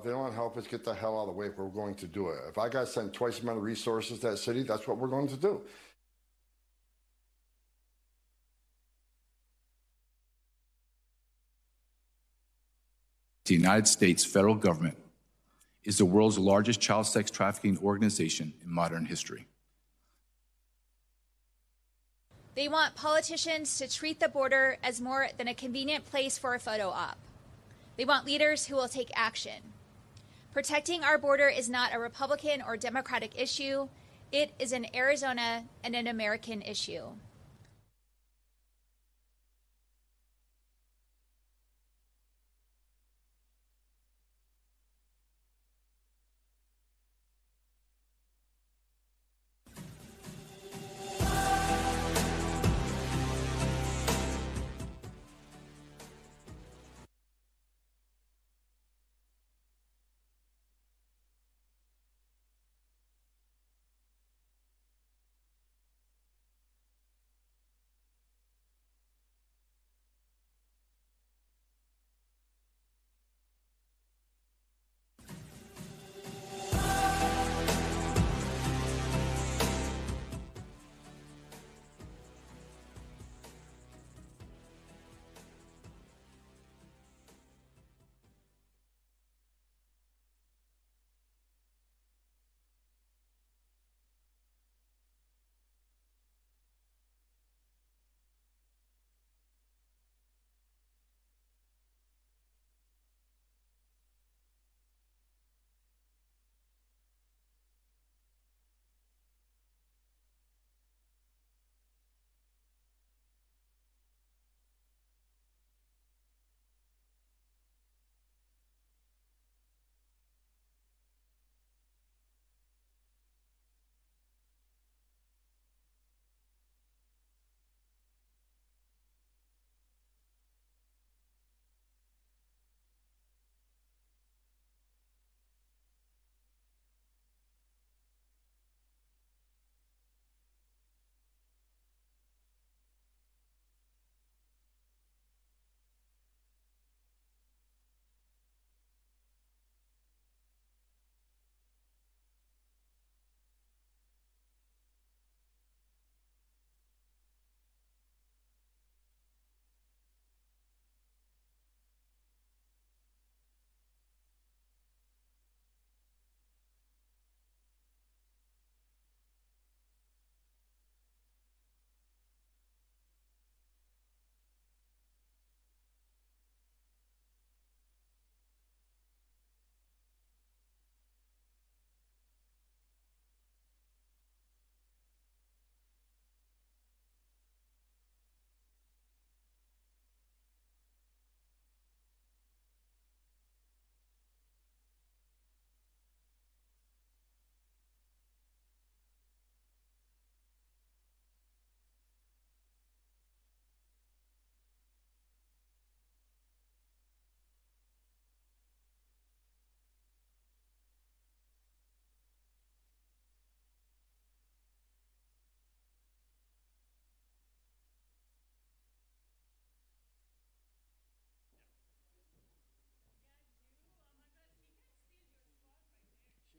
If they don't want to help us get the hell out of the way, we're going to do it. If I got to send twice the amount of resources to that city, that's what we're going to do. The United States federal government is the world's largest child sex trafficking organization in modern history. They want politicians to treat the border as more than a convenient place for a photo op. They want leaders who will take action. Protecting our border is not a Republican or Democratic issue. It is an Arizona and an American issue.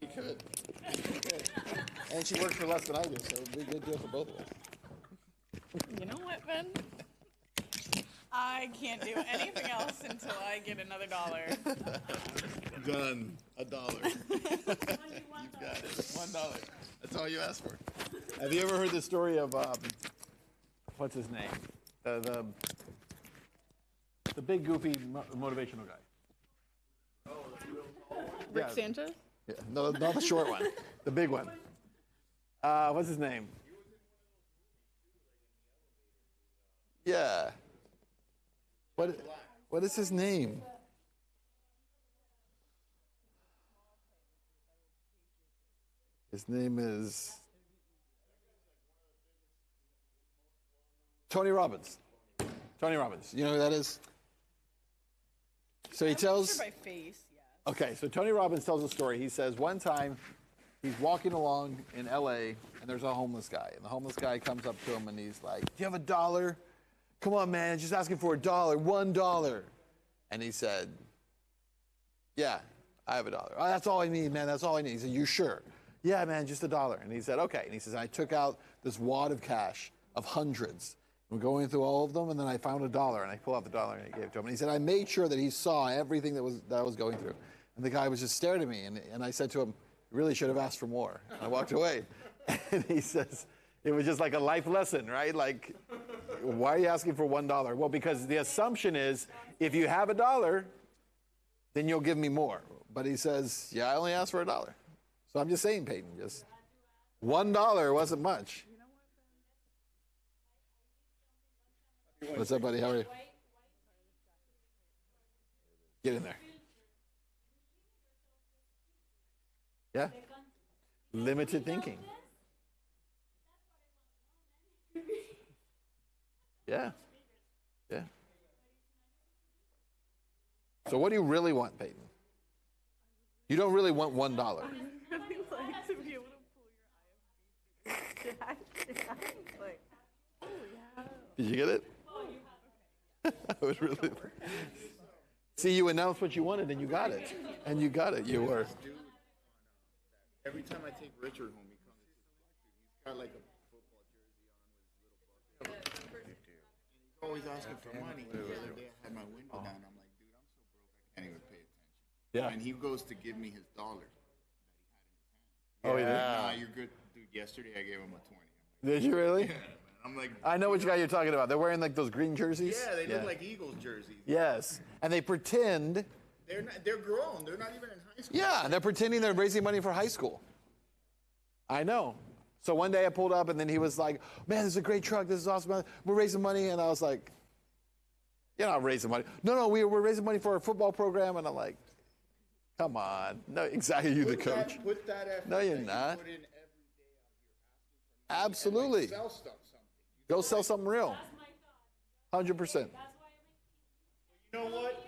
She could. And she works for less than I do, so it'd be a good deal for both of us. You know what, Ben? I can't do anything else until I get another dollar. Done. $1. You've got it. $1. That's all you asked for. Have you ever heard the story of what's his name? The big goofy motivational guy. Rick Sanchez? Yeah, no, not the short one. The big one. What's his name? Yeah. What is his name? His name is Tony Robbins. Tony Robbins. You know who that is? So he tells. By face, yeah. Okay, so Tony Robbins tells a story. He says one time he's walking along in L.A. and there's a homeless guy. And the homeless guy comes up to him and he's like, "Do you have $1? Come on, man, just asking for $1, $1." And he said, "Yeah, I have $1. Oh, that's all I need, man. That's all I need. He said, you sure? Yeah, man, just $1. And he said, okay. And he says, I took out this wad of cash of hundreds. I'm going through all of them, and then I found $1, and I pulled out the dollar and I gave it to him. And he said, I made sure that he saw everything that I was going through. And the guy was just staring at me, and I said to him, you really should have asked for more. And I walked away. And he says, it was just like a life lesson, right? Like, why are you asking for $1? Well, because the assumption is, if you have $1, then you'll give me more. But he says, yeah, I only asked for $1. So I'm just saying, Peyton, just $1 wasn't much. What's up, buddy? How are you? Get in there. Yeah. Limited thinking. Yeah. Yeah. So what do you really want, Peyton? You don't really want $1. I'd really like to be able to pull your IFBC jack. Like, oh yeah. Did you get it? I was really. See, you announced what you wanted, and you got it. And you got it. You were. Every time I take Richard home, he comes. He's got like a football jersey on with his little bucket. And he's always asking for money. The other day I had my window down. I'm like, dude, I'm so broke I can't even pay attention. Yeah. And he goes to give me his dollar that he had in his hand. Oh, he did? Nah, you're good, dude. Yesterday I gave him a 20. Did you really? I'm like, I know which guy you're talking about. They're wearing like those green jerseys. yeah, they look like Eagles jerseys. Yes, and they pretend. They're grown. They're not even in high school. Yeah, they're pretending they're raising money for high school. I know. So one day I pulled up, and then he was like, "Man, this is a great truck. This is awesome. We're raising money." And I was like, "You're not raising money." No, we're raising money for our football program. And I'm like, "Come on, no, exactly. You the coach. Put that effort No, you're that you not. put in every day out here Absolutely. and sell stuff, something. Go sell something real. 100%. You know what?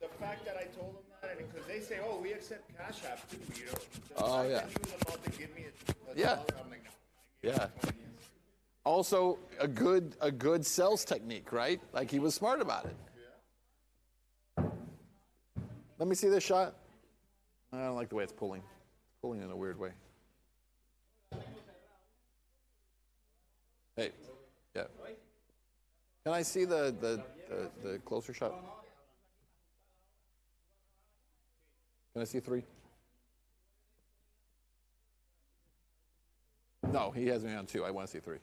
The fact that I told him that, because they say, "Oh, we accept Cash App too," you know. The Oh, fact yeah. that he was about to give me a Yeah. dollar, I'm like, no. Yeah. Also, a good sales technique, right? Like he was smart about it. Yeah. Let me see this shot. I don't like the way it's pulling. It's pulling in a weird way. Hey, yeah. Can I see the closer shot? Can I see 3? No, he has me on 2. I want to see 3.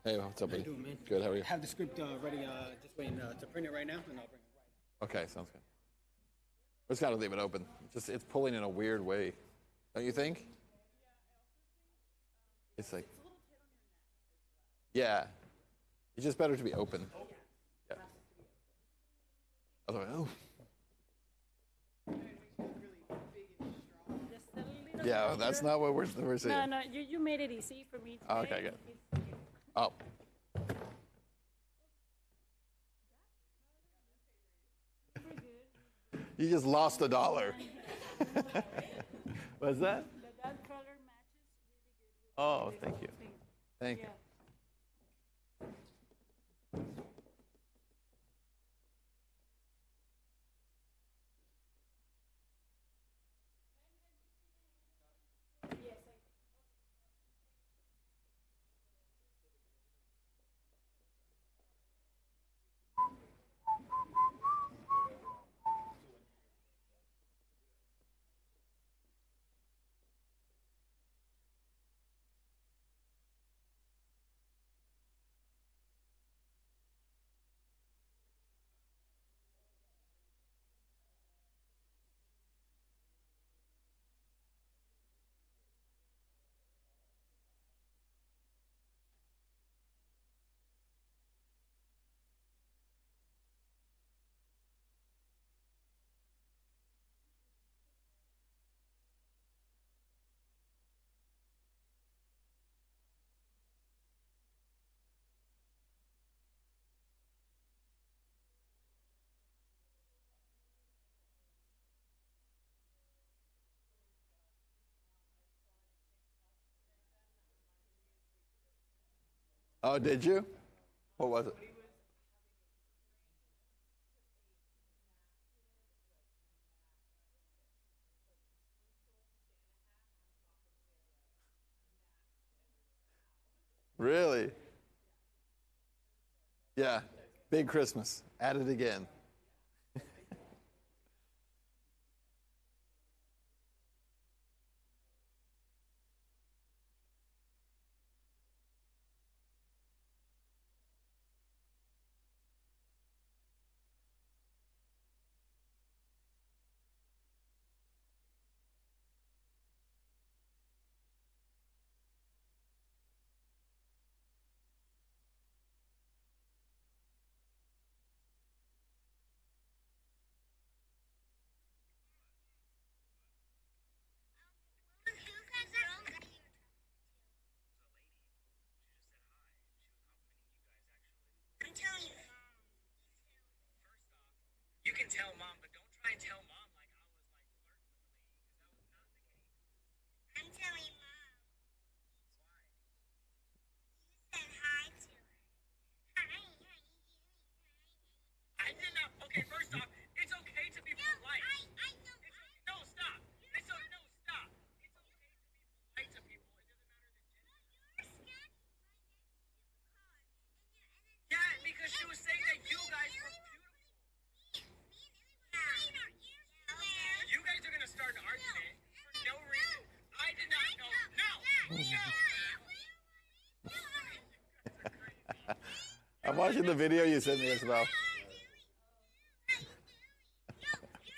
Hey, what's up, buddy? How you doing, man? Good, how are you? I have the script ready, just waiting to print it right now, and I'll bring it right. Okay, sounds good. Just gotta leave it open. It's pulling in a weird way. Don't you think? It's like, yeah. It's just better to be open. Yeah. Otherwise, oh. Just a little Yeah, bit that's here. not what we're seeing. No, you made it easy for me today. Okay, good. Oh. You just lost $1. What's that? That color matches really good with Oh, thank you. thing. Thank you. Yeah. Oh, did you? What was it? Really? Yeah. Big Christmas. At it again. You can tell mom, but don't try and tell mom like I was like flirting with the lady, because that was not the case. I'm telling mom. Why? You said hi to her. I did not. Okay, first off, it's okay to be polite. I know. No, stop. It's okay. No, stop. It's okay to be polite to people. It doesn't matter the gender. You're standing right next to the car. Yeah, because she was saying that you guys were beautiful. You guys are gonna start an argument for no reason. I did not know. No. I'm watching the video you sent me, Isabel. You're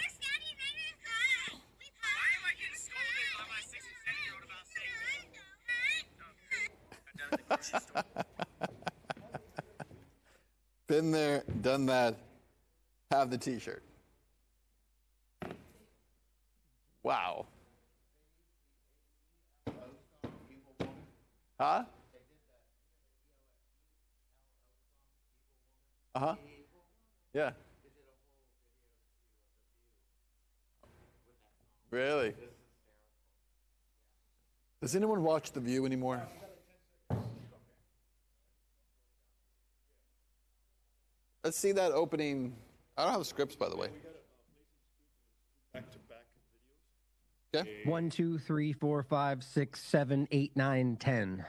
standing right in the car. Why am I getting scolded by my 6 and 7-year-old about saying no? Been there, done that. Have the T-shirt. Wow. Huh? Uh-huh. Yeah. Really? Does anyone watch The View anymore? Let's see that opening. I don't have the scripts, by the way. Okay. 1, 2, 3, 4, 5, 6, 7, 8, 9, 10.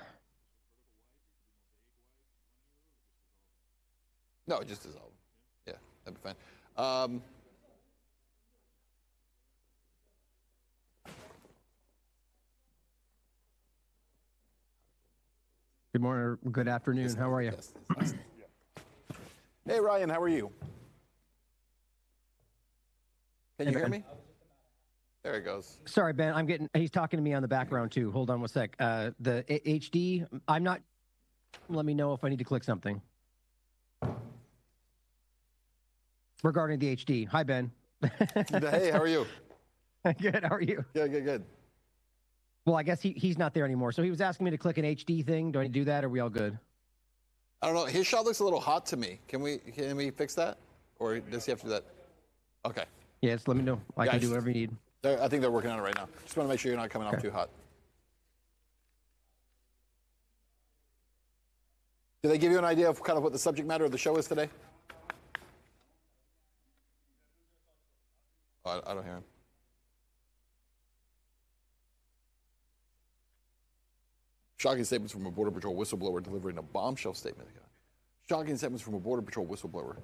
No, just as all. Yeah, that'd be fine. Good morning, or good afternoon. How are you? Yes. Hey, Ryan, how are you? Can you hear me? There it goes. Sorry, Ben. He's talking to me on the background too. Hold on one sec. The HD, I'm not, let me know if I need to click something. Regarding the HD. Hi, Ben. Hey, how are you? Good. How are you? Good. Well, I guess he's not there anymore. So he was asking me to click an HD thing. Do I need to do that? Or are we all good? I don't know. His shot looks a little hot to me. Can we fix that? Or does he have to do that? Okay. Yes, let me know. I can do whatever you need. I think they're working on it right now. Just want to make sure you're not coming off too hot. Did they give you an idea of kind of what the subject matter of the show is today? Oh, I don't hear him. Shocking statements from a Border Patrol whistleblower delivering a bombshell statement. Shocking statements from a Border Patrol whistleblower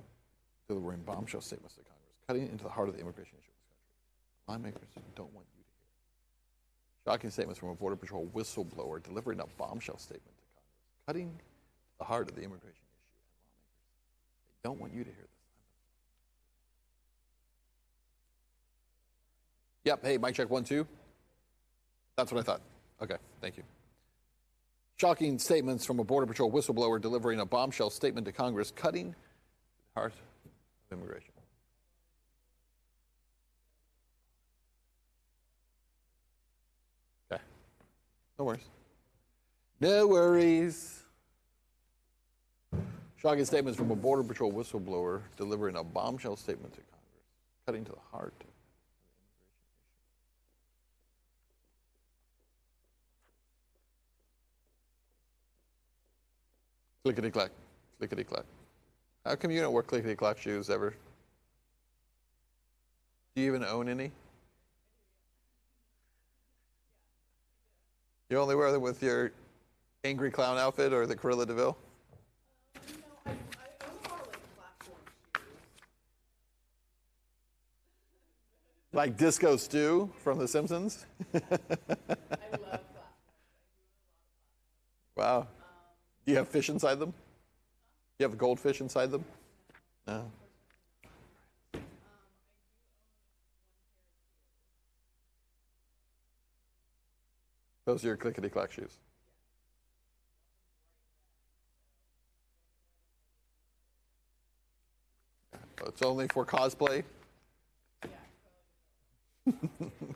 delivering bombshell statements to Congress, cutting into the heart of the immigration issue in this country. Lawmakers don't want you to hear it. Shocking statements from a Border Patrol whistleblower delivering a bombshell statement to Congress, cutting the heart of the immigration issue, and lawmakers, they don't want you to hear this. Yep, hey, mic check 1, 2. That's what I thought. Okay, thank you. Shocking statements from a Border Patrol whistleblower delivering a bombshell statement to Congress, cutting the heart of immigration. Okay. No worries. No worries. Shocking statements from a Border Patrol whistleblower delivering a bombshell statement to Congress, cutting to the heart. Clickety-clack, clickety-clack. How come you don't wear clickety-clack shoes ever? Do you even own any? You only wear them with your angry clown outfit or the Cruella de Vil? Like Disco Stew from The Simpsons? Wow. Do you have fish inside them? Do you have goldfish inside them? No. Those are your clickety-clack shoes. So it's only for cosplay?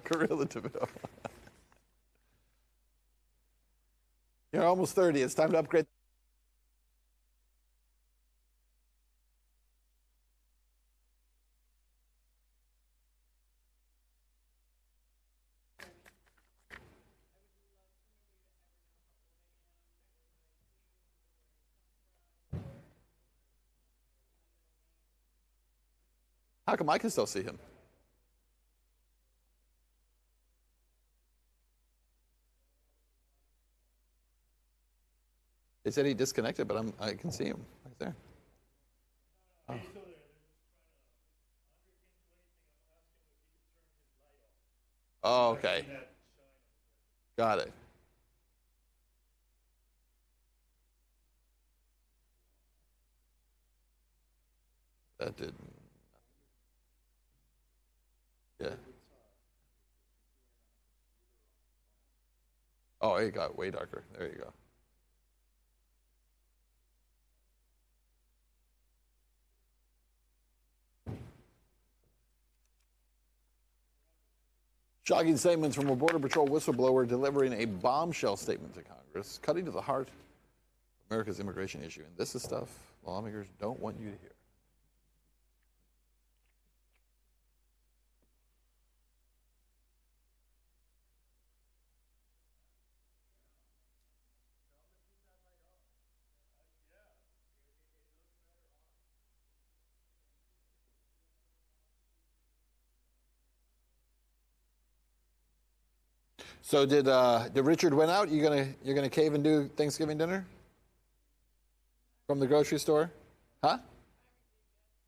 Cruella de Vil. You're almost 30. It's time to upgrade. How come I can still see him? They said he disconnected, but I can see him right there. Oh. Oh, okay. Got it. That didn't. Yeah. Oh, it got way darker. There you go. Shocking statements from a Border Patrol whistleblower delivering a bombshell statement to Congress, cutting to the heart of America's immigration issue. And this is stuff lawmakers don't want you to hear. So did Richard win out? You're gonna cave and do Thanksgiving dinner from the grocery store? Huh?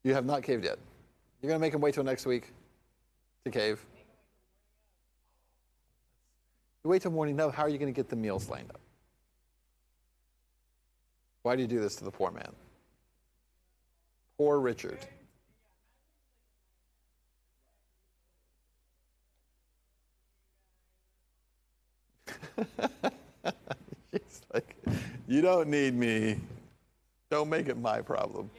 You have not caved yet. You're gonna make him wait till next week to cave. You wait till morning. No, how are you gonna get the meals lined up? Why do you do this to the poor man? Poor Richard. He's like, you don't need me. Don't make it my problem.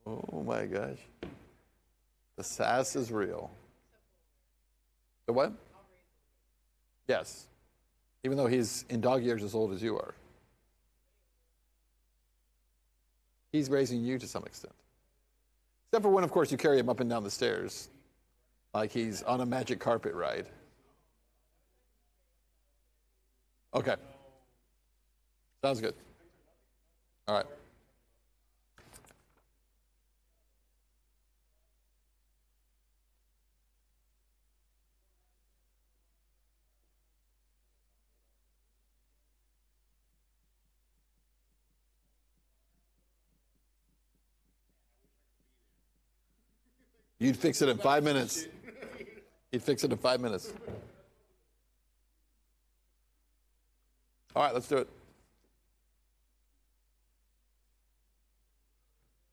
Oh my gosh. The sass is real. The what? Yes. Even though he's in dog years as old as you are. He's raising you to some extent. Except for when, of course, you carry him up and down the stairs like he's on a magic carpet ride. Okay. Sounds good. All right. You'd fix it in 5 minutes. He'd fix it in 5 minutes. All right, let's do it.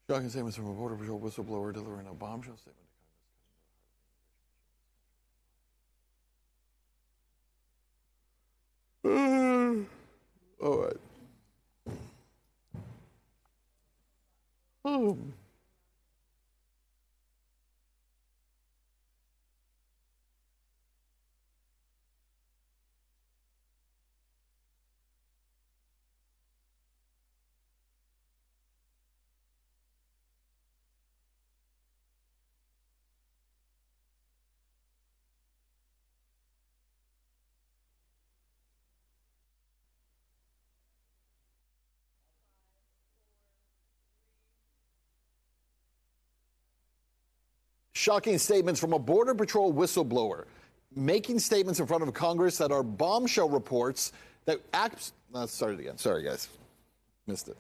Shocking statements from a Border Patrol whistleblower delivering a bombshell statement to Congress. All right. Shocking statements from a Border Patrol whistleblower, making statements in front of Congress that are bombshell reports that let's start it again. Sorry, guys. Missed it.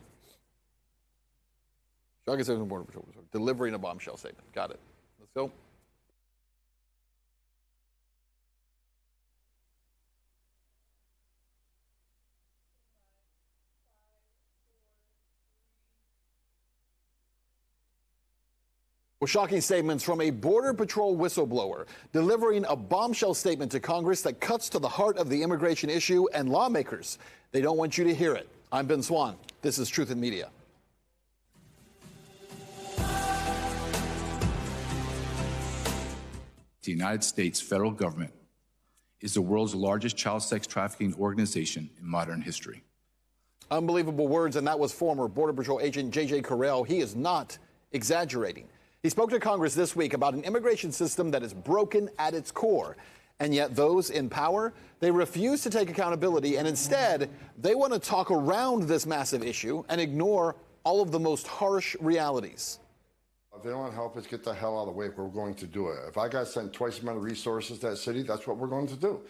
Shocking statements from Border Patrol, delivering a bombshell statement. Got it. Let's go. Well, shocking statements from a Border Patrol whistleblower delivering a bombshell statement to Congress that cuts to the heart of the immigration issue, and lawmakers, they don't want you to hear it. I'm Ben Swan. This is Truth in Media. The United States federal government is the world's largest child sex trafficking organization in modern history. Unbelievable words, and that was former Border Patrol agent J.J. Correll. He is not exaggerating. He spoke to Congress this week about an immigration system that is broken at its core. And yet those in power, they refuse to take accountability, and instead they want to talk around this massive issue and ignore all of the most harsh realities. If they don't want to help us get the hell out of the way, we're going to do it. If I got sent twice the amount of resources to that city, that's what we're going to do.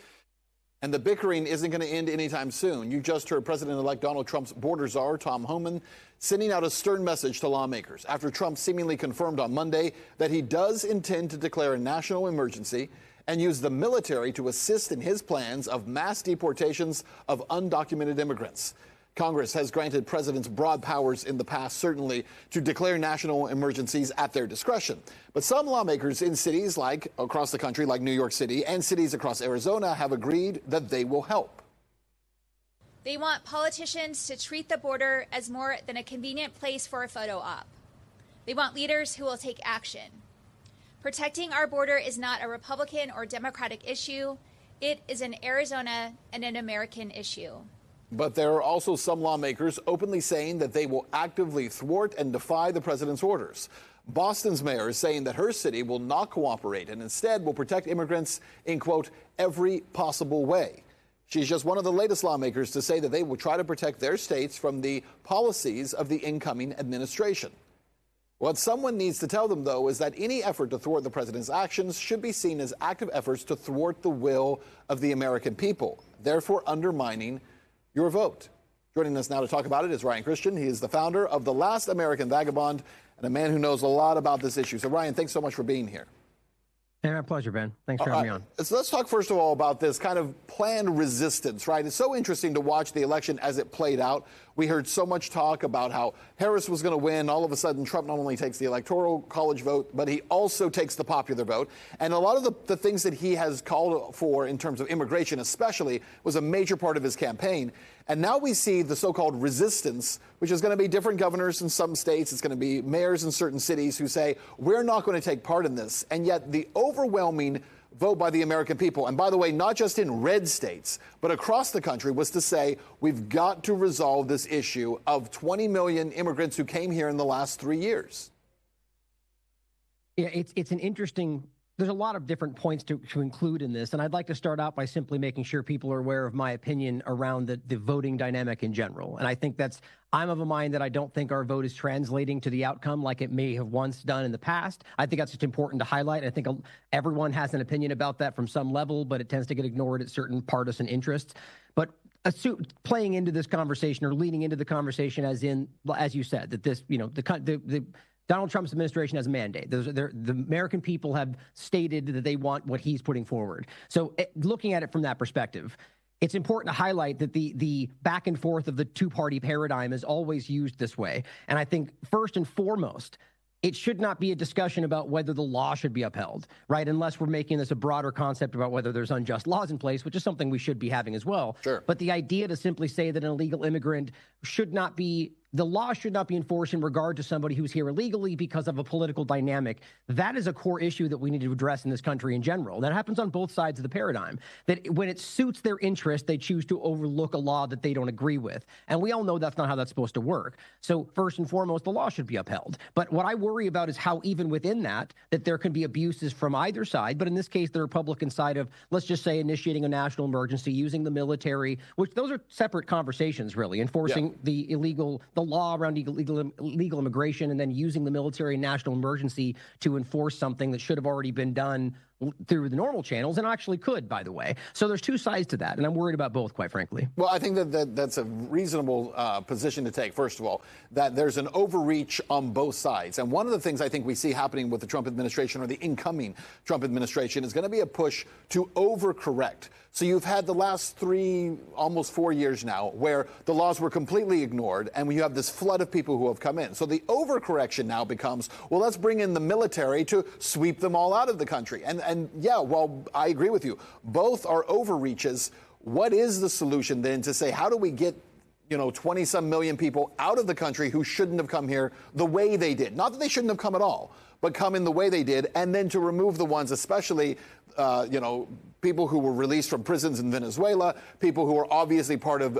And the bickering isn't going to end anytime soon. You just heard President-elect Donald Trump's border czar, Tom Homan, sending out a stern message to lawmakers after Trump seemingly confirmed on Monday that he does intend to declare a national emergency and use the military to assist in his plans of mass deportations of undocumented immigrants. Congress has granted presidents broad powers in the past, certainly, to declare national emergencies at their discretion. But some lawmakers in cities like across the country, like New York City, and cities across Arizona have agreed that they will help. They want politicians to treat the border as more than a convenient place for a photo op. They want leaders who will take action. Protecting our border is not a Republican or Democratic issue. It is an Arizona and an American issue. But there are also some lawmakers openly saying that they will actively thwart and defy the president's orders. Boston's mayor is saying that her city will not cooperate and instead will protect immigrants in, quote, every possible way. She's just one of the latest lawmakers to say that they will try to protect their states from the policies of the incoming administration. What someone needs to tell them, though, is that any effort to thwart the president's actions should be seen as active efforts to thwart the will of the American people, therefore undermining your vote. Joining us now to talk about it is Ryan Christian. He is the founder of The Last American Vagabond and a man who knows a lot about this issue. So, Ryan, thanks so much for being here. Hey, my pleasure, Ben. Thanks for having me on. So let's talk first of all about this kind of planned resistance, right? It's so interesting to watch the election as it played out. We heard so much talk about how Harris was going to win. All of a sudden, Trump not only takes the Electoral College vote, but he also takes the popular vote. And a lot of the things that he has called for in terms of immigration especially was a major part of his campaign. And now we see the so-called resistance, which is going to be different governors in some states. It's going to be mayors in certain cities who say, we're not going to take part in this. And yet the overwhelming vote by the American people, and by the way, not just in red states, but across the country, was to say, we've got to resolve this issue of 20 million immigrants who came here in the last 3 years. Yeah, it's an interesting. There's a lot of different points to include in this, and I'd like to start out by simply making sure people are aware of my opinion around the voting dynamic in general. And I think I'm of a mind that I don't think our vote is translating to the outcome like it may have once done in the past. I think that's just important to highlight. I think everyone has an opinion about that from some level, but it tends to get ignored at certain partisan interests. But playing into this conversation or leading into the conversation as you said, that this, the Donald Trump's administration has a mandate. The American people have stated that they want what he's putting forward. So looking at it from that perspective, it's important to highlight that the back and forth of the two-party paradigm is always used this way. And I think first and foremost, it should not be a discussion about whether the law should be upheld, right? Unless we're making this a broader concept about whether there's unjust laws in place, which is something we should be having as well. Sure. But the idea to simply say that an illegal immigrant the law should not be enforced in regard to somebody who's here illegally because of a political dynamic. That is a core issue that we need to address in this country in general. That happens on both sides of the paradigm, that when it suits their interest, they choose to overlook a law that they don't agree with. And we all know that's not how that's supposed to work. So first and foremost, the law should be upheld. But what I worry about is how even within that there can be abuses from either side. But in this case, the Republican side of, let's just say, initiating a national emergency, using the military, which those are separate conversations, really, enforcing the the law around illegal immigration and then using the military and national emergency to enforce something that should have already been done through the normal channels, and actually could, by the way. So there's two sides to that, and I'm worried about both, quite frankly. Well, I think that's a reasonable position to take, first of all, that there's an overreach on both sides. And one of the things I think we see happening with the Trump administration, or the incoming Trump administration, is going to be a push to overcorrect. So you've had the last 3, almost 4 years now, where the laws were completely ignored, and you have this flood of people who have come in. So the overcorrection now becomes, well, let's bring in the military to sweep them all out of the country. And yeah, well, I agree with you. Both are overreaches. What is the solution then to say, how do we get 20-some million people out of the country who shouldn't have come here the way they did? Not that they shouldn't have come at all, but come in the way they did, and then to remove the ones, especially, people who were released from prisons in Venezuela, people who are obviously part of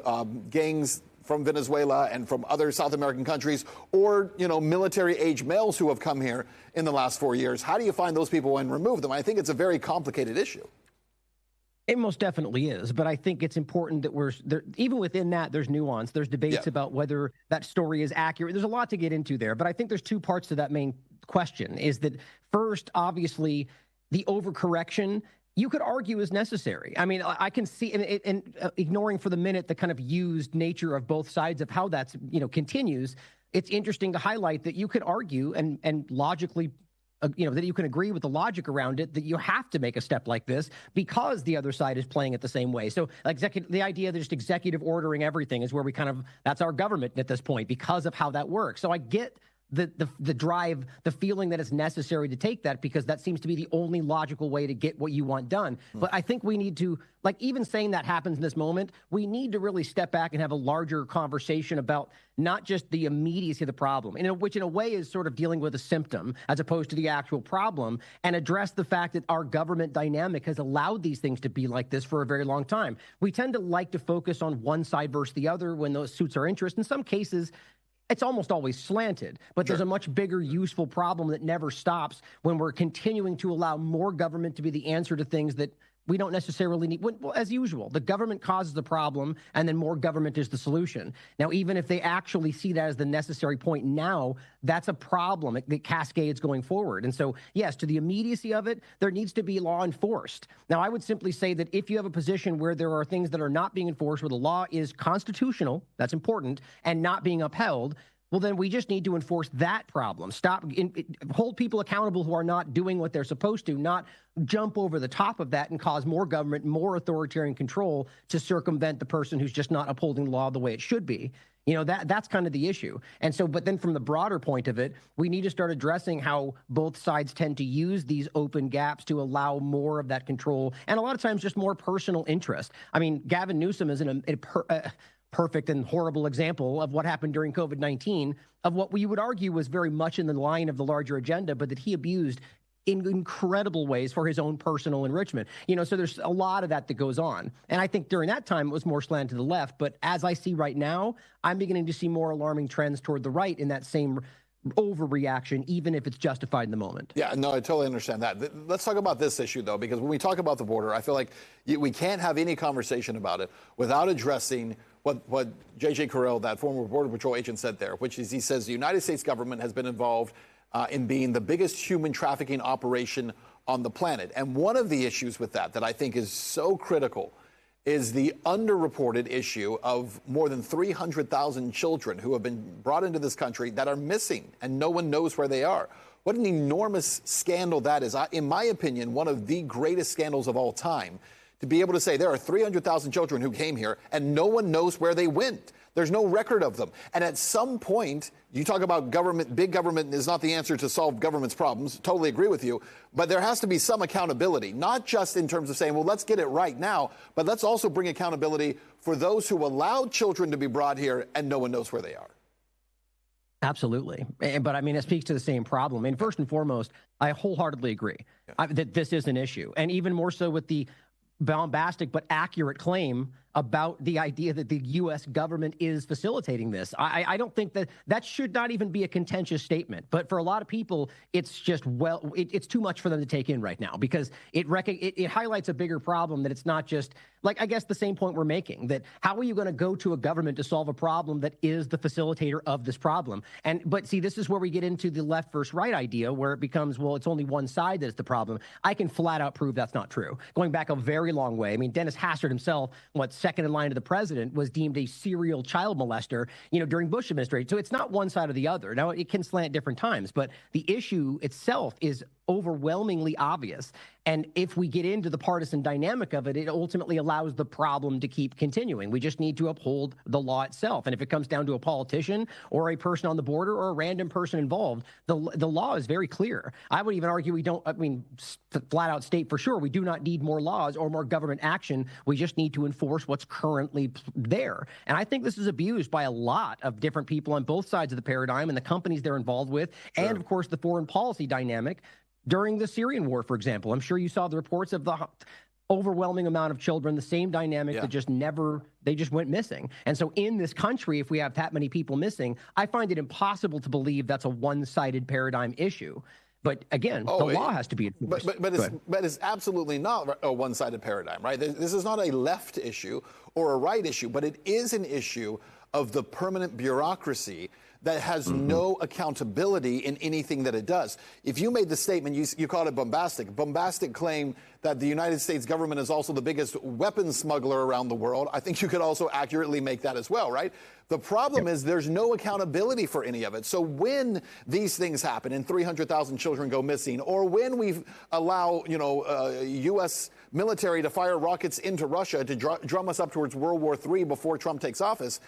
gangs from Venezuela and from other South American countries, or, military-age males who have come here in the last 4 years. How do you find those people and remove them? I think it's a very complicated issue. It most definitely is, but I think it's important that we're there. Even within that, there's nuance. There's debates about whether that story is accurate. There's a lot to get into there, but I think there's two parts to that main question. Is that first, obviously, the overcorrection, you could argue, is necessary. I mean, I can see, and ignoring for the minute the kind of used nature of both sides of how that's continues. It's interesting to highlight that you could argue and logically, that you can agree with the logic around it, that you have to make a step like this because the other side is playing it the same way. So the idea that just executive ordering everything is where we that's our government at this point because of how that works. So I get the drive, the feeling that it's necessary to take that because that seems to be the only logical way to get what you want done. But I think we need to, even saying that happens in this moment, we need to really step back and have a larger conversation about not just the immediacy of the problem, which in a way is sort of dealing with a symptom as opposed to the actual problem, and address the fact that our government dynamic has allowed these things to be like this for a very long time. We tend to like to focus on one side versus the other when those suits our interest. In some cases, it's almost always slanted, but there's a much bigger useful problem that never stops when we're continuing to allow more government to be the answer to things that we don't necessarily need. Well, as usual, the government causes the problem, and then more government is the solution. Now, even if they actually see that as the necessary point now, that's a problem that cascades going forward. And so, yes, to the immediacy of it, there needs to be law enforced. Now, I would simply say that if you have a position where there are things that are not being enforced, where the law is constitutional, that's important, and not being upheld, well, then we just need to enforce that problem. Hold people accountable who are not doing what they're supposed to, not jump over the top of that and cause more government, more authoritarian control to circumvent the person who's just not upholding the law the way it should be. That's kind of the issue. And so, but then from the broader point of it, we need to start addressing how both sides tend to use these open gaps to allow more of that control, and a lot of times just more personal interest. I mean, Gavin Newsom is perfect and horrible example of what happened during COVID-19, of what we would argue was very much in the line of the larger agenda, but that he abused in incredible ways for his own personal enrichment. So there's a lot of that goes on. And I think during that time, it was more slanted to the left. But as I see right now, I'm beginning to see more alarming trends toward the right in that same overreaction, even if it's justified in the moment. Yeah, no, I totally understand that. Let's talk about this issue, though, because when we talk about the border, I feel like we can't have any conversation about it without addressing what J.J. Carrell, that former Border Patrol agent, said there, which is he says the United States government has been involved in being the biggest human trafficking operation on the planet. And one of the issues with that I think is so critical is the underreported issue of more than 300,000 children who have been brought into this country that are missing and no one knows where they are. What an enormous scandal that is. In my opinion, one of the greatest scandals of all time, to be able to say there are 300,000 children who came here and no one knows where they went. There's no record of them. And at some point, you talk about government, big government is not the answer to solve government's problems. Totally agree with you. But there has to be some accountability, not just in terms of saying, well, let's get it right now, but let's also bring accountability for those who allowed children to be brought here and no one knows where they are. Absolutely. But I mean, it speaks to the same problem. And first and foremost, I wholeheartedly agree that this is an issue. And even more so with the bombastic but accurate claim about the idea that the U.S. government is facilitating this. I don't think that should not even be a contentious statement. But for a lot of people, it's just, it's too much for them to take in right now, because it highlights a bigger problem, that it's not just, like, I guess the same point we're making, that how are you going to go to a government to solve a problem that is the facilitator of this problem? But see, this is where we get into the left versus right idea, where it becomes, well, it's only one side that's the problem. I can flat out prove that's not true. Going back a very long way. I mean, Dennis Hastert himself, second in line to the president, was deemed a serial child molester, during Bush administration. So it's not one side or the other. Now, it can slant at different times, but the issue itself is overwhelmingly obvious. And if we get into the partisan dynamic of it, it ultimately allows the problem to keep continuing. We just need to uphold the law itself. And if it comes down to a politician or a person on the border or a random person involved, the law is very clear. I would even argue flat out state for sure, we do not need more laws or more government action. We just need to enforce what's currently there. And I think this is abused by a lot of different people on both sides of the paradigm and the companies they're involved with. Sure. And of course, the foreign policy dynamic. During the Syrian war, for example, I'm sure you saw the reports of the overwhelming amount of children, the same dynamic that they just went missing. And so in this country, if we have that many people missing, I find it impossible to believe that's a one-sided paradigm issue. But again, the law has to be enforced. But it's absolutely not a one-sided paradigm, right? This is not a left issue or a right issue, but it is an issue of the permanent bureaucracy that has no accountability in anything that it does. If you made the statement, you called it bombastic claim that the United States government is also the biggest weapons smuggler around the world, I think you could also accurately make that as well, right? The problem is there's no accountability for any of it. So when these things happen and 300,000 children go missing, or when we allow, U.S. military to fire rockets into Russia to drum us up towards World War III before Trump takes office,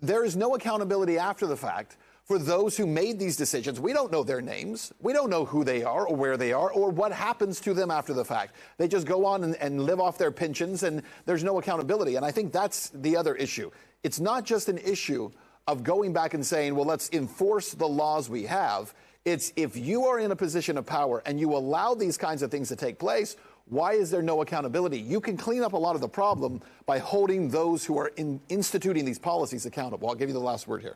there is no accountability after the fact for those who made these decisions. We don't know their names. We don't know who they are or where they are or what happens to them after the fact. They just go on and live off their pensions, and there's no accountability. And I think that's the other issue. It's not just an issue of going back and saying, well, let's enforce the laws we have. It's if you are in a position of power and you allow these kinds of things to take place, why is there no accountability? You can clean up a lot of the problem by holding those who are instituting these policies accountable. I'll give you the last word here.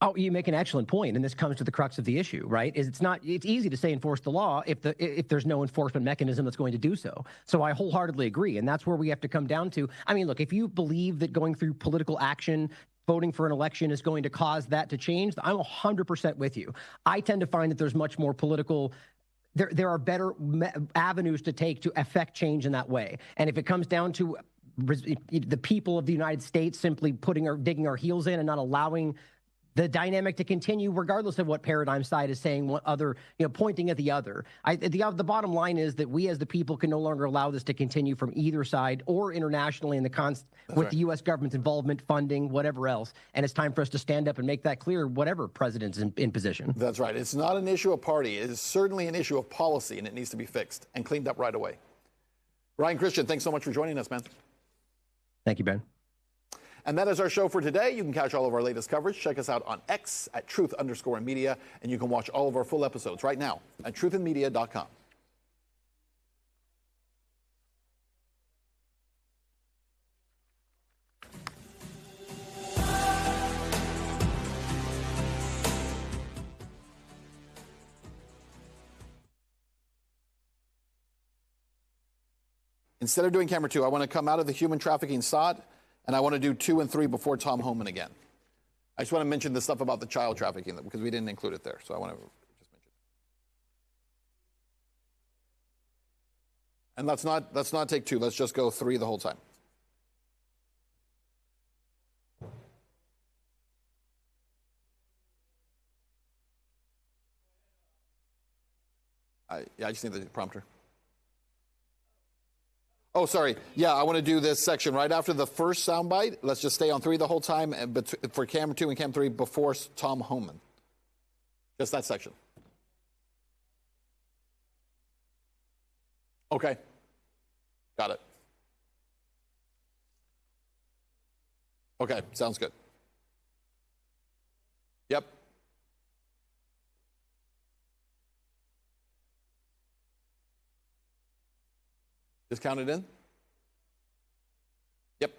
Oh, you make an excellent point, and this comes to the crux of the issue, right? It's easy to say enforce the law if there's no enforcement mechanism that's going to do so. So I wholeheartedly agree, and that's where we have to come down to. I mean, look, if you believe that going through political action, voting for an election is going to cause that to change, I'm 100% with you. I tend to find that there's much more political. There are better avenues to take to affect change in that way. And if it comes down to the people of the United States simply digging our heels in and not allowing the dynamic to continue, regardless of what paradigm side is saying, what other, pointing at the other. The bottom line is that we as the people can no longer allow this to continue from either side or internationally with the U.S. government's involvement, funding, whatever else. And it's time for us to stand up and make that clear, whatever president's in position. That's right. It's not an issue of party. It is certainly an issue of policy, and it needs to be fixed and cleaned up right away. Ryan Christian, thanks so much for joining us, man. Thank you, Ben. And that is our show for today. You can catch all of our latest coverage. Check us out on X at @truth_media. And you can watch all of our full episodes right now at truthandmedia.com. Instead of doing camera 2, I want to come out of the human trafficking sod, and I want to do 2 and 3 before Tom Homan again. I just want to mention the stuff about the child trafficking because we didn't include it there. So I want to just mention it. And let's not take 2. Let's just go 3 the whole time. I just need the prompter. Oh, sorry. Yeah, I want to do this section right after the first soundbite. Let's just stay on 3 the whole time, but for camera 2 and cam 3 before Tom Homan. Just that section. Okay. Got it. Okay, sounds good. Yep. Just count it in? Yep.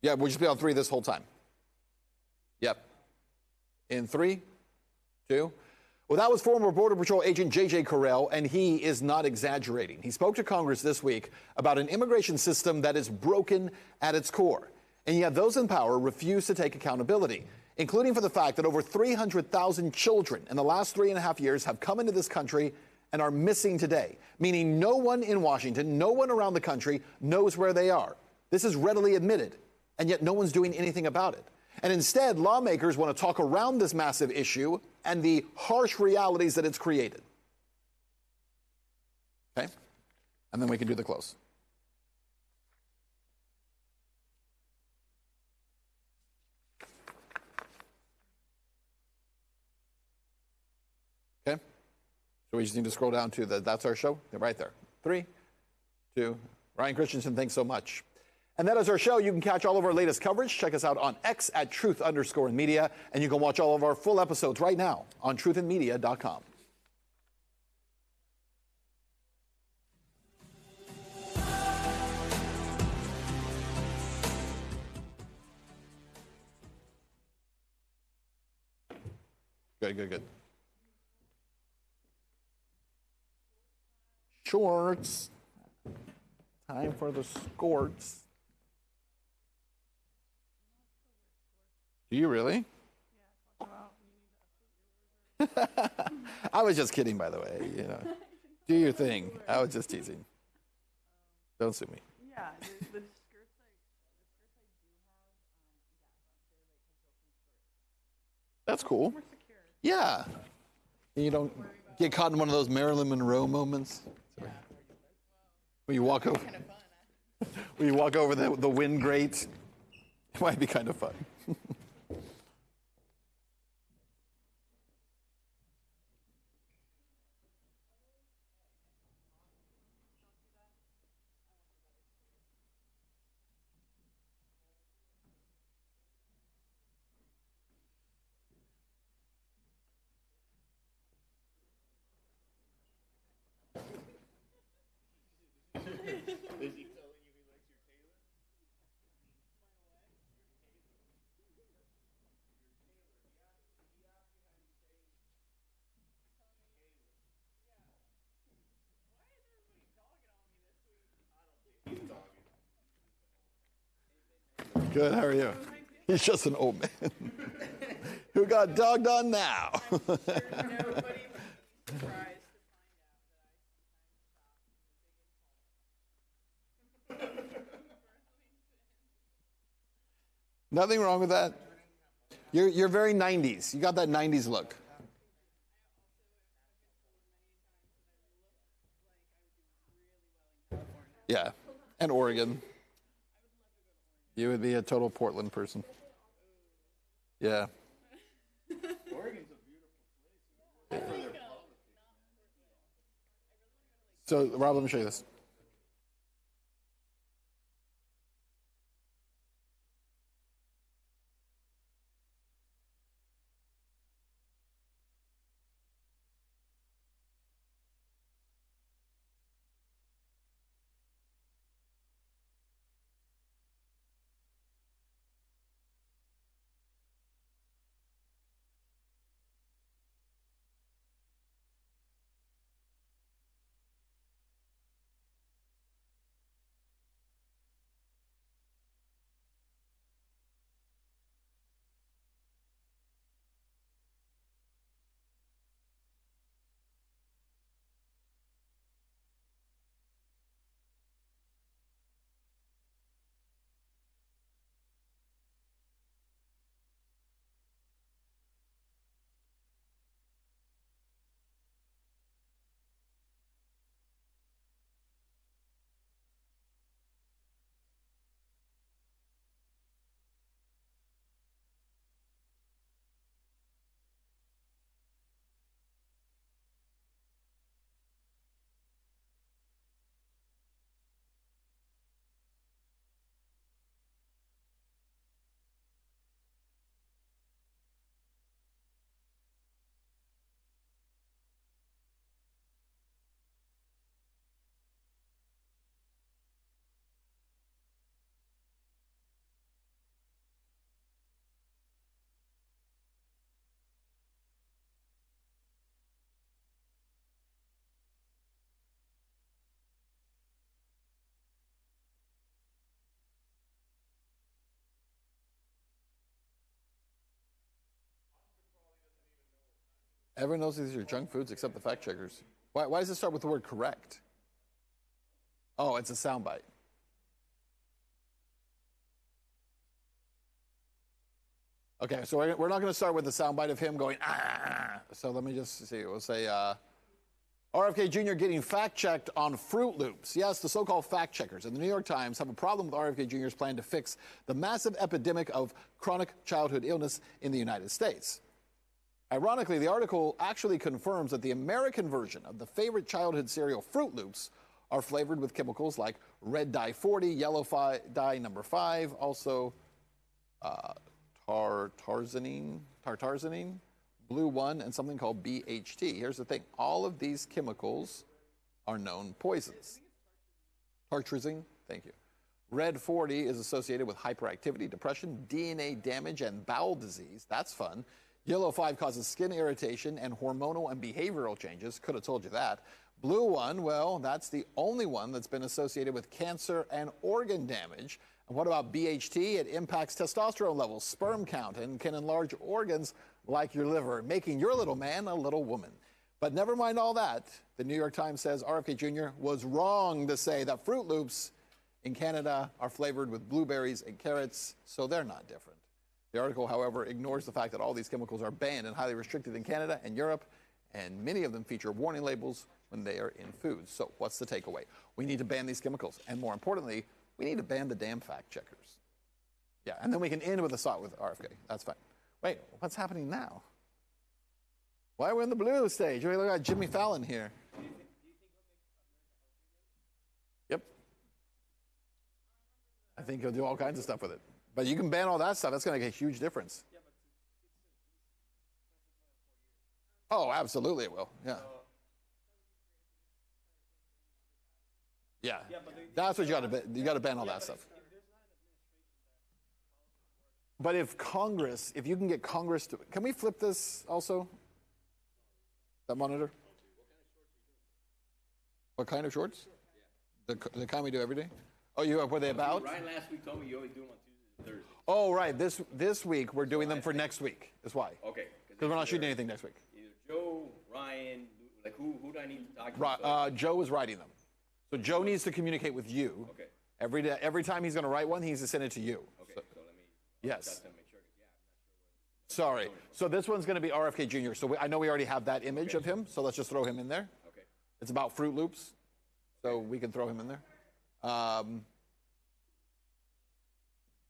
Yeah, we'll just be on 3 this whole time. Yep. In 3, 2. Well, that was former Border Patrol agent J.J. Correll, and he is not exaggerating. He spoke to Congress this week about an immigration system that is broken at its core. And yet those in power refuse to take accountability, including for the fact that over 300,000 children in the last 3.5 years have come into this country and are missing today, meaning no one in Washington, no one around the country knows where they are. This is readily admitted, and yet no one's doing anything about it. And instead, lawmakers want to talk around this massive issue and the harsh realities that it's created. Okay? And then we can do the close. Okay? So we just need to scroll down to that's our show. They're right there. 3, 2. Ryan Christensen, thanks so much. And that is our show. You can catch all of our latest coverage. Check us out on X at @truth_media. And you can watch all of our full episodes right now on truthandmedia.com. Good. Shorts. Time for the skorts. Do you really? I was just kidding, by the way. You know, do your thing. I was just teasing. Don't sue me. Yeah, the skirts I do have, That's cool. more secure. Yeah. You don't get caught in one of those Marilyn Monroe moments where you walk over. When you walk over the wind grate. It might be kind of fun. Good, how are you? He's just an old man who got dogged on now. Nothing wrong with that. You're very 90s. You got that 90s look. Yeah, and Oregon. You would be a total Portland person. Yeah. Oregon's a beautiful place. So, Rob, let me show you this. Everyone knows these are junk foods except the fact checkers. Why does it start with the word correct? Oh, it's a soundbite. Okay, so we're not going to start with the soundbite of him going, ah. So let me just see. We'll say, RFK Jr. getting fact-checked on Fruit Loops. Yes, the so-called fact-checkers in the New York Times have a problem with RFK Jr.'s plan to fix the massive epidemic of chronic childhood illness in the United States. Ironically, the article actually confirms that the American version of the favorite childhood cereal Fruit Loops are flavored with chemicals like red dye 40, yellow dye number 5, also tartarzanine, blue 1, and something called BHT. Here's the thing. All of these chemicals are known poisons. Tartrazine, thank you. Red 40 is associated with hyperactivity, depression, DNA damage, and bowel disease. That's fun. Yellow 5 causes skin irritation and hormonal and behavioral changes. Could have told you that. Blue 1, well, that's the only one that's been associated with cancer and organ damage. And what about BHT? It impacts testosterone levels, sperm count, and can enlarge organs like your liver, making your little man a little woman. But never mind all that. The New York Times says RFK Jr. was wrong to say that Fruit Loops in Canada are flavored with blueberries and carrots, so they're not different. The article, however, ignores the fact that all these chemicals are banned and highly restricted in Canada and Europe, and many of them feature warning labels when they are in foods. So what's the takeaway? We need to ban these chemicals, and more importantly, we need to ban the damn fact checkers. Yeah, and then we can end with a thought with RFK. That's fine. Wait, what's happening now? Why are we in the blue stage? We look at Jimmy Fallon here. Yep. I think he'll do all kinds of stuff with it. But you can ban all that stuff. That's going to make a huge difference. Oh, absolutely it will. Yeah. Yeah. That's what you got to ban. You got to ban all that stuff. But if you can get Congress to, can we flip this also? That monitor? What kind of shorts? The kind we do every day? Oh, what are they about? Ryan last week told me you always do them on Tuesdays and Thursdays. Oh, right. This week we're doing them for next week. That's why. Okay. Because we're not shooting anything next week. Either Joe, Ryan, like who do I need to talk to? Joe is writing them. So Joe needs to communicate with you. Okay. Every time he's going to write one, he needs to send it to you. Okay. So let me. Yes. Make sure, I'm not sure. Sorry. So this one's going to be RFK Jr. So I know we already have that image of him. So let's just throw him in there. Okay. It's about Fruit Loops. So we can throw him in there. I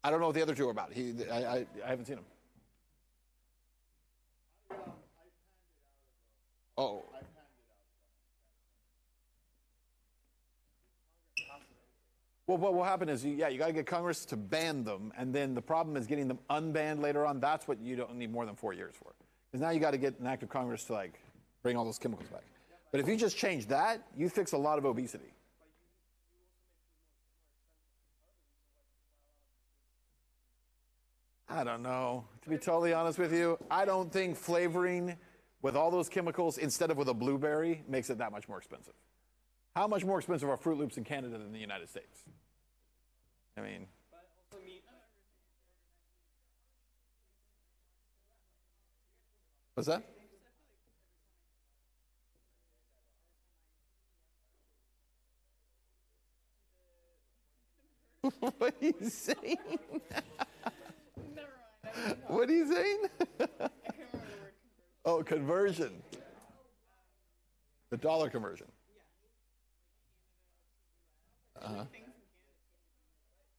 don't know what the other two are about. I haven't seen him. Oh. Well, what will happen is, you got to get Congress to ban them, and then the problem is getting them unbanned later on. That's what you don't need more than 4 years for. Because now you got to get an act of Congress to bring all those chemicals back. But if you just change that, you fix a lot of obesity. I don't know. To be totally honest with you, I don't think flavoring with all those chemicals instead of with a blueberry makes it that much more expensive. How much more expensive are Fruit Loops in Canada than the United States? I mean, what's that? What are you saying? What are you saying? Oh, conversion. The dollar conversion.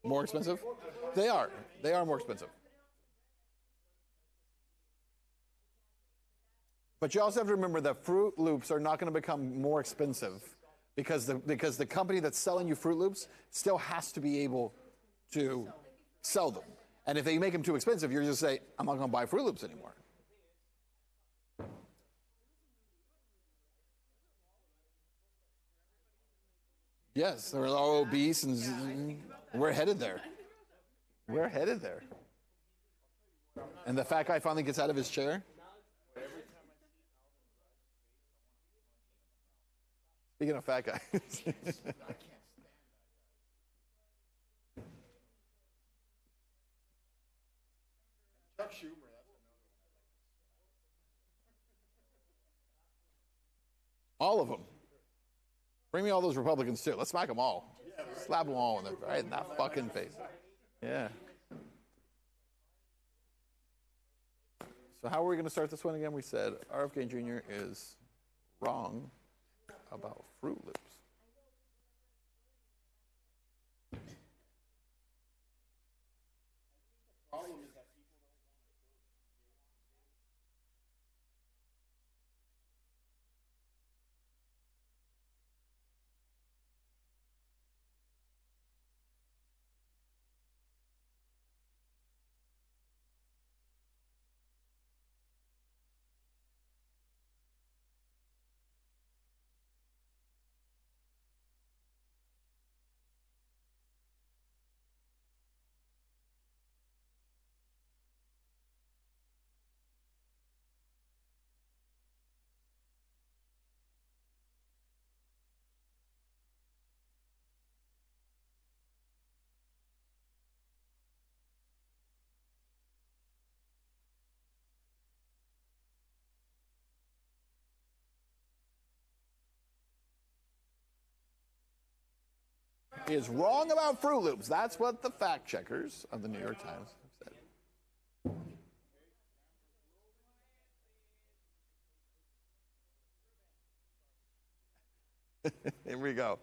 More expensive? They are. They are more expensive. But you also have to remember that Fruit Loops are not going to become more expensive because the company that's selling you Fruit Loops still has to be able to sell them. And if they make them too expensive, you're just say, I'm not going to buy Fruit Loops anymore. Yes, they're all obese, and we're headed there. We're headed there. And the fat guy finally gets out of his chair. Speaking of fat guys. Chuck Schumer, that's another one. All of them. Bring me all those Republicans too. Let's smack them all. Slap them all right in that fucking face. Yeah. So how are we going to start this one again? We said RFK Jr. is wrong about Fruit Loops. Is wrong about Fruit Loops. That's what the fact checkers of the New York Times have said. Here we go.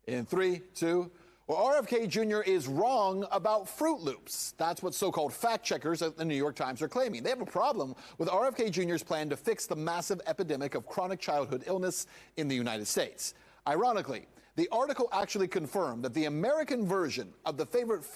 In 3, 2. Well, RFK Jr. is wrong about Fruit Loops. That's what so-called fact checkers at the New York Times are claiming. They have a problem with RFK Jr.'s plan to fix the massive epidemic of chronic childhood illness in the United States. Ironically, the article actually confirmed that the American version of the favorite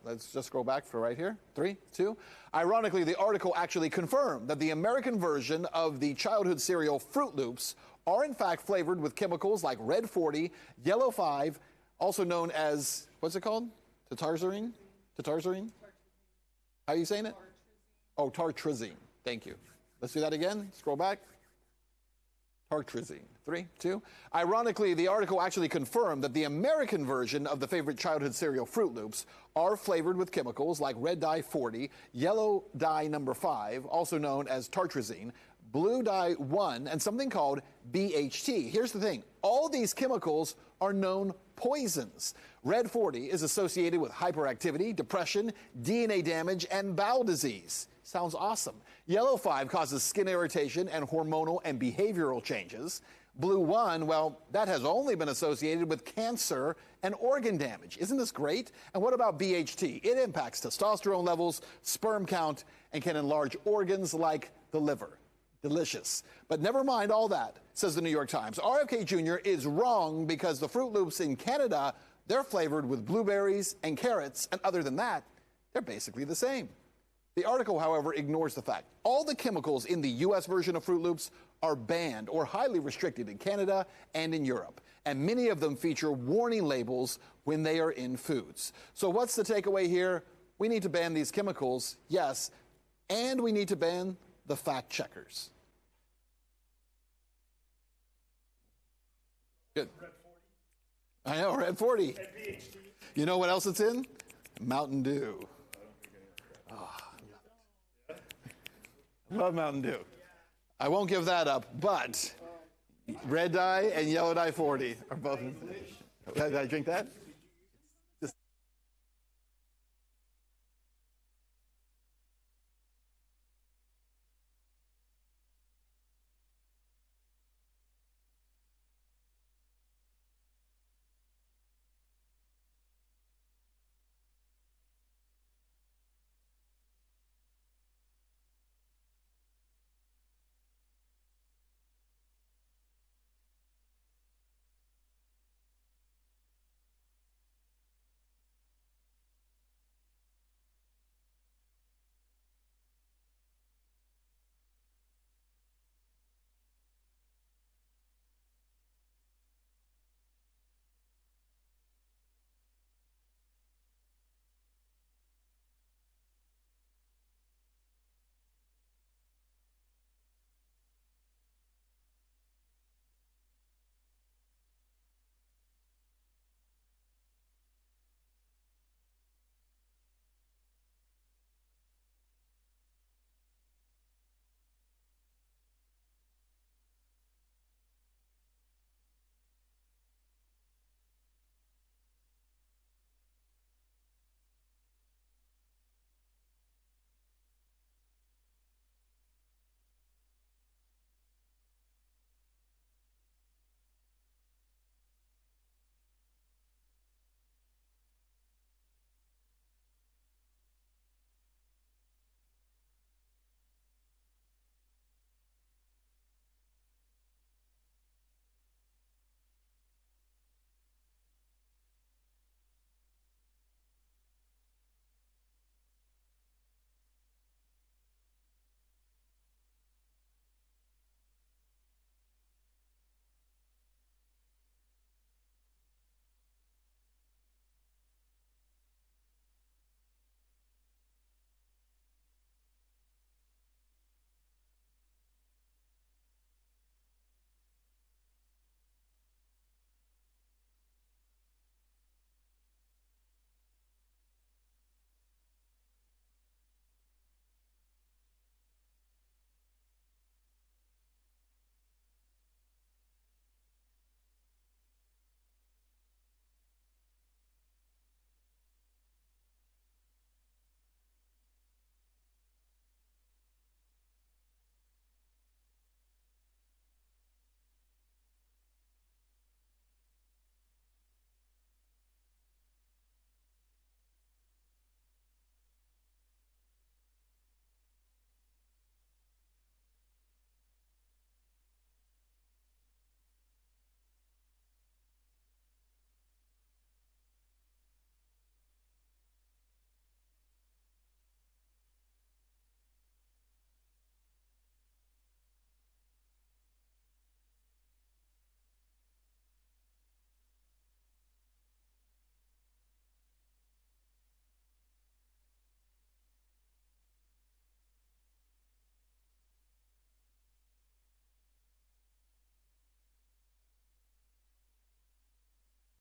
let's just go back for right here. 3, 2. Ironically, the article actually confirmed that the American version of the childhood cereal Fruit Loops are in fact flavored with chemicals like Red 40, Yellow 5, also known as, what's it called? Tartrazine? Tartrazine? How are you saying it? Oh, tartrazine. Thank you. Let's do that again. Scroll back. Tartrazine. 3, 2. Ironically, the article actually confirmed that the American version of the favorite childhood cereal Fruit Loops are flavored with chemicals like red dye 40, yellow dye number 5, also known as tartrazine, blue dye 1, and something called BHT. Here's the thing. All these chemicals are known poisons. Red 40 is associated with hyperactivity, depression, DNA damage, and bowel disease. Sounds awesome. Yellow 5 causes skin irritation and hormonal and behavioral changes. Blue 1, well, that has only been associated with cancer and organ damage. Isn't this great? And what about BHT? It impacts testosterone levels, sperm count, and can enlarge organs like the liver. Delicious. But never mind all that, says the New York Times. RFK Jr. is wrong because the Fruit Loops in Canada, they're flavored with blueberries and carrots, and other than that, they're basically the same. The article, however, ignores the fact all the chemicals in the U.S. version of Fruit Loops are banned or highly restricted in Canada and in Europe, and many of them feature warning labels when they are in foods. So what's the takeaway here? We need to ban these chemicals, yes, and we need to ban the fact checkers. Good. I know, Red 40. You know what else it's in? Mountain Dew. Love Mountain Dew. I won't give that up, but red dye and yellow dye 40 are both. Did I drink that?